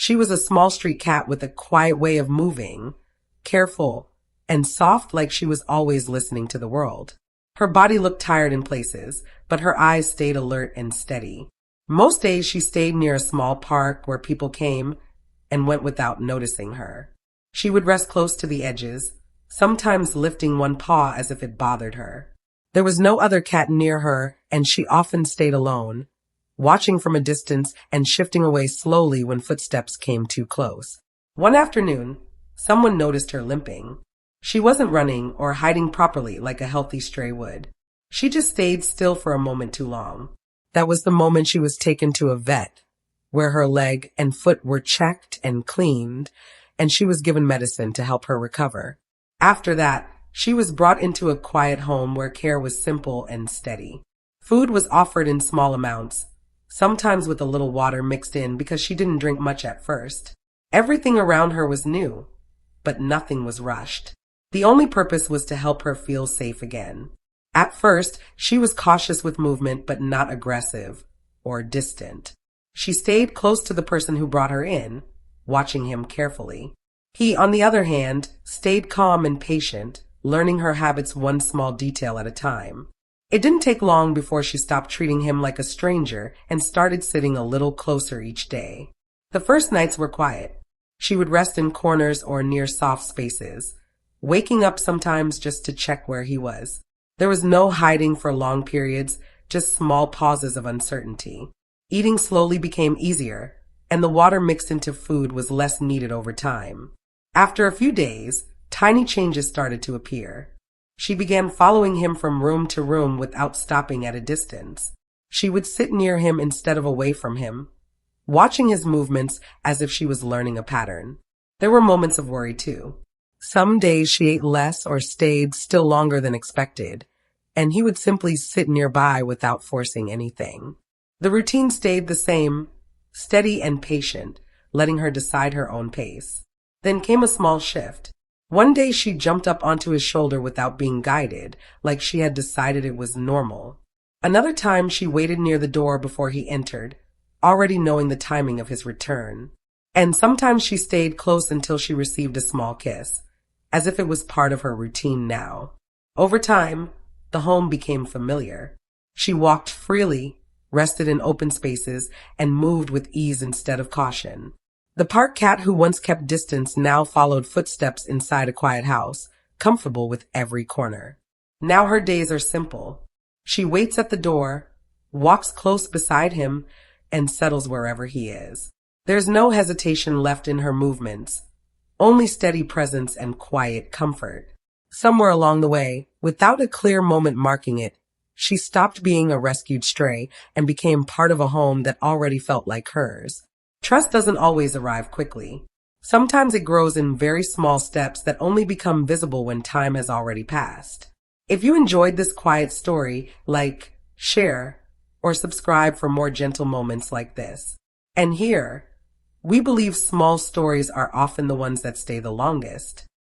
She was a small street cat with a quiet way of moving, careful and soft like she was always listening to the world. Her body looked tired in places, but her eyes stayed alert and steady. Most days she stayed near a small park where people came and went without noticing her. She would rest close to the edges, sometimes lifting one paw as if it bothered her. There was no other cat near her, and she often stayed alone, watching from a distance and shifting away slowly when footsteps came too close. One afternoon, someone noticed her limping. She wasn't running or hiding properly like a healthy stray would. She just stayed still for a moment too long. That was the moment she was taken to a vet, where her leg and foot were checked and cleaned, and she was given medicine to help her recover. After that, she was brought into a quiet home where care was simple and steady. Food was offered in small amounts, sometimes with a little water mixed in because she didn't drink much at first. Everything around her was new, but nothing was rushed. The only purpose was to help her feel safe again. At first, she was cautious with movement but not aggressive or distant. She stayed close to the person who brought her in, watching him carefully. He, on the other hand, stayed calm and patient, learning her habits one small detail at a time. It didn't take long before she stopped treating him like a stranger and started sitting a little closer each day. The first nights were quiet. She would rest in corners or near soft spaces, waking up sometimes just to check where he was. There was no hiding for long periods, just small pauses of uncertainty. Eating slowly became easier, and the water mixed into food was less needed over time. After a few days, tiny changes started to appear. She began following him from room to room without stopping at a distance. She would sit near him instead of away from him, watching his movements as if she was learning a pattern. There were moments of worry too. Some days she ate less or stayed still longer than expected, and he would simply sit nearby without forcing anything. The routine stayed the same, steady and patient, letting her decide her own pace. Then came a small shift. One day she jumped up onto his shoulder without being guided, like she had decided it was normal. Another time she waited near the door before he entered, already knowing the timing of his return. And sometimes she stayed close until she received a small kiss, as if it was part of her routine now. Over time, the home became familiar. She walked freely, rested in open spaces, and moved with ease instead of caution. The park cat who once kept distance now followed footsteps inside a quiet house, comfortable with every corner. Now her days are simple. She waits at the door, walks close beside him, and settles wherever he is. There's no hesitation left in her movements, only steady presence and quiet comfort. Somewhere along the way, without a clear moment marking it, she stopped being a rescued stray and became part of a home that already felt like hers. Trust doesn't always arrive quickly. Sometimes it grows in very small steps that only become visible when time has already passed. If you enjoyed this quiet story, like, share, or subscribe for more gentle moments like this. And here, we believe small stories are often the ones that stay the longest.